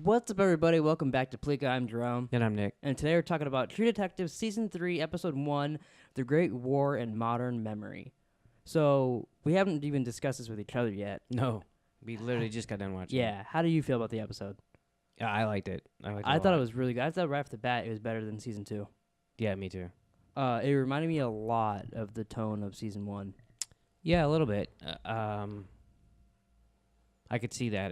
What's up, everybody? Welcome back to Plika. I'm Jerome. And I'm Nick. And today we're talking about True Detective Season 3, Episode 1, The Great War in Modern Memory. So, we haven't even discussed this with each other yet. No, we literally just got done watching. Yeah, how do you feel about the episode? Yeah, I liked it. I thought it was really good. I thought right off the bat it was better than Season 2. Yeah, me too. It reminded me a lot of the tone of Season 1. Yeah, a little bit. I could see that.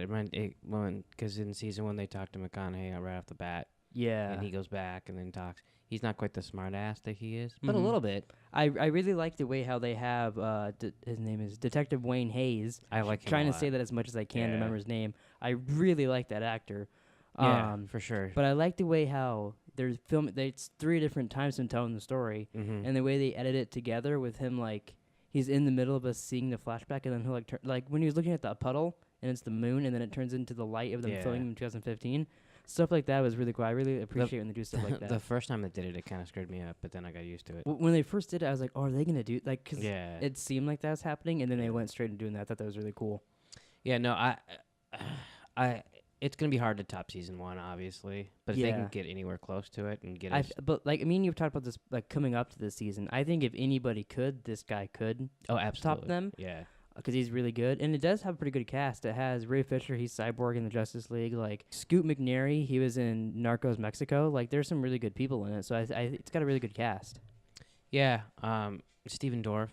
Because in Season 1 they talked to McConaughey right off the bat. Yeah. And he goes back and then talks. He's not quite the smart ass that he is, but a Mhm. little bit. I really like the way how they have, his name is Detective Wayne Hayes. I like him Trying a to say lot. that as much as I can to Yeah. remember his name. I really like that actor. Yeah, for sure. But I like the way how there's it's 3 different times in telling the story, Mm-hmm. and the way they edit it together with him, like, he's in the middle of us seeing the flashback, and then he'll, like, like when he was looking at the puddle, and it's the moon, and then it turns into the light of them filming him in 2015. Stuff like that was really cool. I really appreciate when they do stuff like that. The first time they did it, it kind of screwed me up, but then I got used to it. When they first did it, I was like, oh, are they going to do, like, because Yeah. it seemed like that was happening, and then they went straight into doing that. I thought that was really cool. Yeah, no, it's gonna be hard to top Season 1, obviously, but if they Yeah. can get anywhere close to it and get us, But, like, I mean, you've talked about this, like, coming up to this season. I think if anybody could, this guy could absolutely them. Yeah, because he's really good. And it does have a pretty good cast. It has Ray Fisher, he's Cyborg in the Justice League. Like, Scoot McNairy, he was in Narcos Mexico. Like, there's some really good people in it. So it's got a really good cast. yeah. Steven Dorff.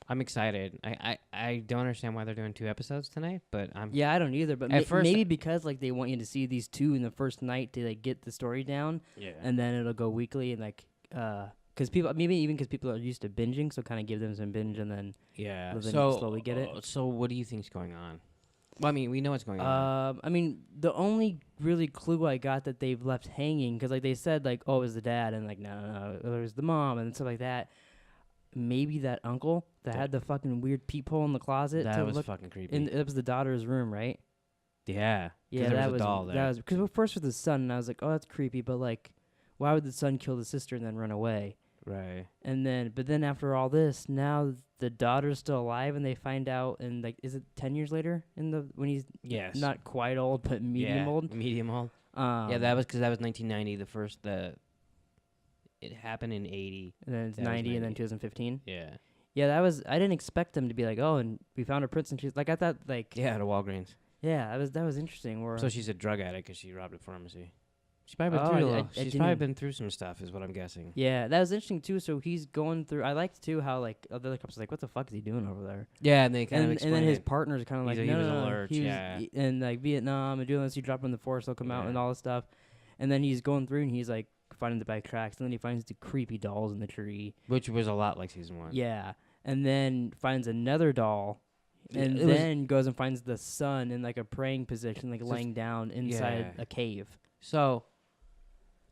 I'm excited. I don't understand why they're doing 2 episodes tonight, but Yeah, I don't either. But At first- maybe because, like, they want you to see these 2 in the first night to, like, get the story down. yeah. And then it'll go weekly and, like, because people, maybe even because people are used to binging, so kind of give them some binge and then Yeah. then So slowly get it. So what do you think's going on? Well, I mean, we know what's going on. I mean, the only really clue I got that they've left hanging, because, like, they said, like, oh, it was the dad, and, like, no, it was the mom, and stuff like that. Maybe that uncle that had the fucking weird peephole in the closet. That to was look fucking creepy. in, it was the daughter's room, right? Yeah. Yeah, there that was a doll there. That was because first with the son, and I was like, oh, that's creepy, but, like, why would the son kill the sister and then run away? Right. And then after all this, now the daughter's still alive, and they find out, and, like, is it 10 years later when he's Yes. not quite old but medium old? Medium old. Yeah, that was because that was 1990. It happened in 80. And then it's that was 90, and then 90. 2015. Yeah. Yeah, that was. I didn't expect them to be like, oh, and we found a prince, and she's like, I thought, like, Yeah, at a Walgreens. yeah, that was interesting. Where So she's a drug addict because she robbed a pharmacy. She's probably been Oh, through. I She's probably didn't- been through some stuff, is what I'm guessing. yeah, that was interesting too. So he's going through. I liked too how, like, the other couple's like, what the fuck is he doing over there? Yeah, and they kind of And explain then his it. partner's kind of like, He no, was no, no, alert, he was, yeah. and, like, Vietnam and doing this, you drop him in the forest, he'll come out and Yeah. all this stuff. And then he's going through and he's like finding the back tracks, and then he finds the creepy dolls in the tree. Which was a lot like Season 1. Yeah, and then finds another doll, and then goes and finds the son in, like, a praying position, like, laying down inside Yeah. a cave. So,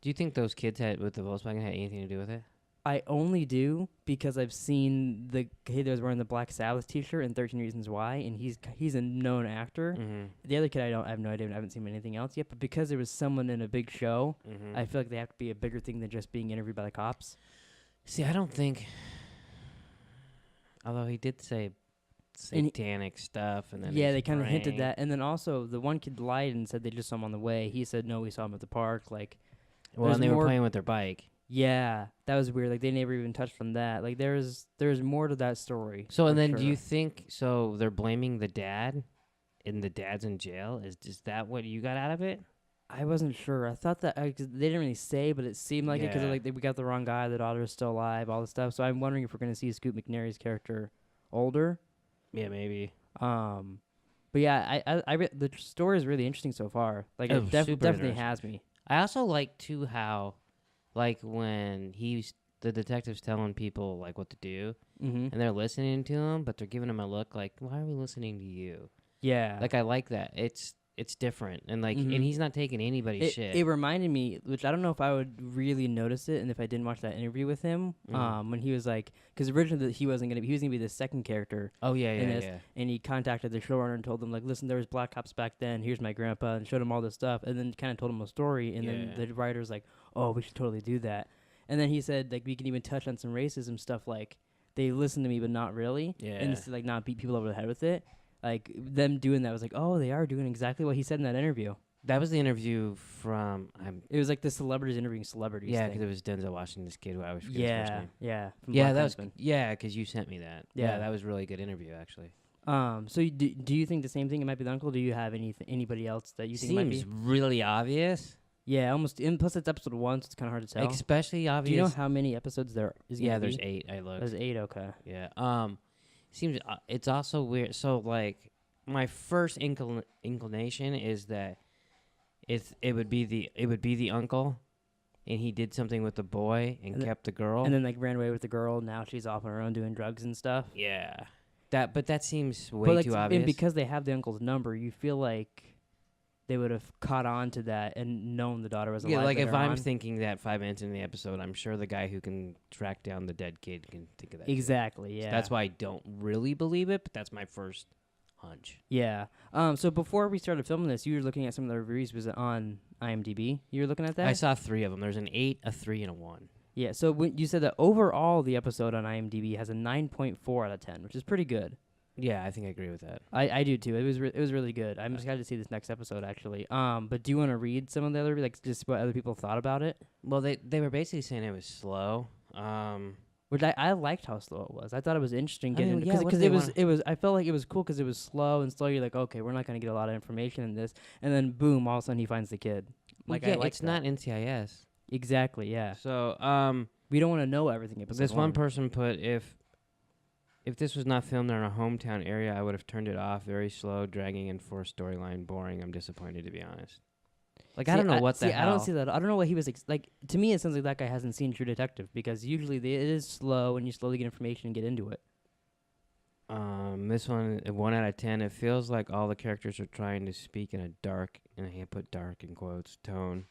do you think those kids with the Volkswagen had anything to do with it? I only do because I've seen the kid that was wearing the Black Sabbath T-shirt in 13 Reasons Why, and he's a known actor. Mm-hmm. The other kid, I have no idea. I haven't seen anything else yet. But because there was someone in a big show, Mm-hmm. I feel like they have to be a bigger thing than just being interviewed by the cops. See, I don't think. Although he did say satanic stuff, and then Yeah, he's they kind of hinted praying. that. And then also, the one kid lied and said they just saw him on the way. He said, no, we saw him at the park. Like, Well, there's and they were more- playing with their bike. yeah, that was weird. Like, they never even touched on that. Like, there's more to that story. So, and for then do you sure. think so? They're blaming the dad, and the dad's in jail. Is that what you got out of it? I wasn't sure. I thought that 'cause they didn't really say, but it seemed like it because Yeah. like we got the wrong guy. The daughter's still alive. All this stuff. So I'm wondering if we're gonna see Scoot McNairy's character older. Yeah, maybe. But yeah, the story is really interesting so far. Like, Oh, it super definitely interesting. has me. I also like too how, like when the detective's telling people like what to do, Mm-hmm. and they're listening to him, but they're giving him a look like, why are we listening to you? Yeah. Like I like that. It's different, and like, Mhm. and he's not taking anybody's shit. It reminded me, which I don't know if I would really notice it, and if I didn't watch that interview with him, when he was like, because originally he was gonna be the second character, Oh yeah, in yeah, this, yeah. and he contacted the showrunner and told them like, listen, there was black cops back then. Here's my grandpa, and showed him all this stuff, and then kind of told him a story, and then Yeah. the writer's like, oh, we should totally do that, and then he said like we can even touch on some racism stuff, like they listen to me but not really, Yeah. and just like not beat people over the head with it. like them doing that was like, oh, they are doing exactly what he said in that interview. That was the interview from It was like the celebrities interviewing celebrities. yeah, thing. because it was Denzel Washington's kid who I always forget his first name. Yeah, from Yeah, Black that was Klansman. because you sent me that. Yeah. Yeah, that was a really good interview actually. So do you think the same thing? It might be the uncle. Do you have anybody else that you think might be? Seems really obvious. Yeah, almost. And plus, it's episode 1, so it's kind of hard to tell. Especially obvious. Do you know how many episodes there is? Yeah, gonna there's be? 8. I looked. There's 8. Okay. Yeah. Seems it's also weird. So like, my first inclination is that it would be the uncle, and he did something with the boy and kept the girl, and then like ran away with the girl. Now she's off on her own doing drugs and stuff. Yeah. But that seems way too obvious. And because they have the uncle's number, you feel like they would have caught on to that and known the daughter was alive. Yeah, like if later I'm on. thinking that 5 minutes in the episode, I'm sure the guy who can track down the dead kid can think of that. Exactly. Too. Yeah. So that's why I don't really believe it, but that's my first hunch. Yeah. So before we started filming this, you were looking at some of the reviews. Was it on IMDb? You were looking at that? I saw 3 of them. There's an 8, a 3, and a 1. Yeah. So when you said that overall the episode on IMDb has a 9.4 out of 10, which is pretty good. Yeah, I think I agree with that. I do too. It was really good. I'm excited to see this next episode actually. But do you want to read some of the other just what other people thought about it? Well, they were basically saying it was slow. Which I liked how slow it was. I thought it was interesting getting mean, yeah, what because do it they was I felt like it was cool because it was slow and slow. You're like, okay, we're not gonna get a lot of information in this, and then boom, all of a sudden he finds the kid. Like yeah, I it's not NCIS. Exactly. Yeah. So we don't want to know everything. Episode this one 1 person put if this was not filmed in our hometown area, I would have turned it off. Very slow, dragging in for storyline, boring. I'm disappointed, to be honest. Like, I don't know what the hell. I don't see that. I don't know what he was like. To me, it sounds like that guy hasn't seen True Detective because usually it is slow and you slowly get information and get into it. This one, 1 out of 10. It feels like all the characters are trying to speak in a dark, and I put dark in quotes, tone,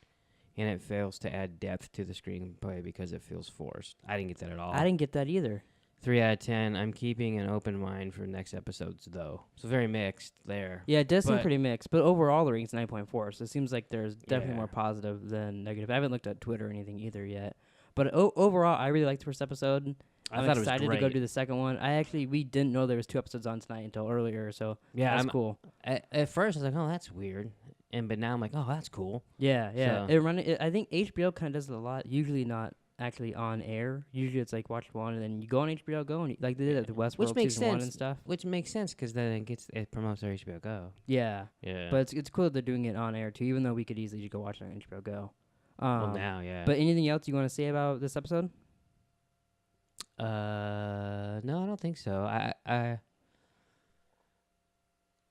and it fails to add depth to the screenplay because it feels forced. I didn't get that at all. I didn't get that either. 3 out of 10. I'm keeping an open mind for next episodes, though. So very mixed there. Yeah, it does seem pretty mixed. But overall, the rating's 9.4. So it seems like there's definitely more positive than negative. I haven't looked at Twitter or anything either yet. But overall, I really liked the first episode. I'm excited to go do the second one. We didn't know there was 2 episodes on tonight until earlier. So yeah, that's cool. At first, I was like, oh, that's weird. But now I'm like, oh, that's cool. Yeah, yeah. So. I think HBO kind of does it a lot. Usually not actually on air. Usually it's like watch one and then you go on HBO Go and like they did at the Westworld season 1 and stuff. Which makes sense because then it promotes their HBO Go. Yeah, yeah. But it's cool that they're doing it on air too. Even though we could easily just go watch it on HBO Go. Well, now, yeah. But anything else you want to say about this episode? No, I don't think so.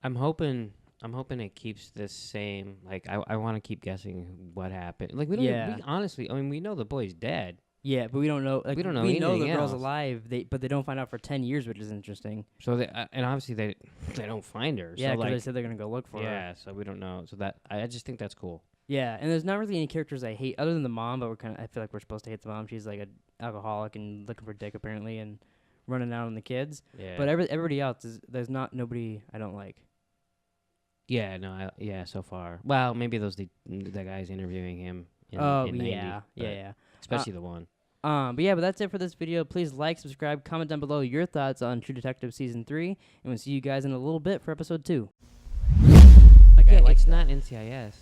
I'm hoping it keeps this same. Like, I want to keep guessing what happened. Like, we don't. We honestly, I mean, we know the boy's dead. Yeah, but we don't know. Like, we don't know. We know the girl's else. alive. But they don't find out for 10 years, which is interesting. So and obviously they don't find her. Yeah, because they said they're gonna go look for her. Yeah, so we don't know. So that I just think that's cool. Yeah, and there's not really any characters I hate other than the mom. But I feel like we're supposed to hate the mom. She's like an alcoholic and looking for dick apparently, and running out on the kids. Yeah. But everybody else there's nobody I don't like. Yeah, no, so far. Well, maybe those the guys interviewing him. In 90, yeah. Especially the one. But that's it for this video. Please like, subscribe, comment down below your thoughts on True Detective Season 3, and we'll see you guys in a little bit for Episode 2. It's not NCIS.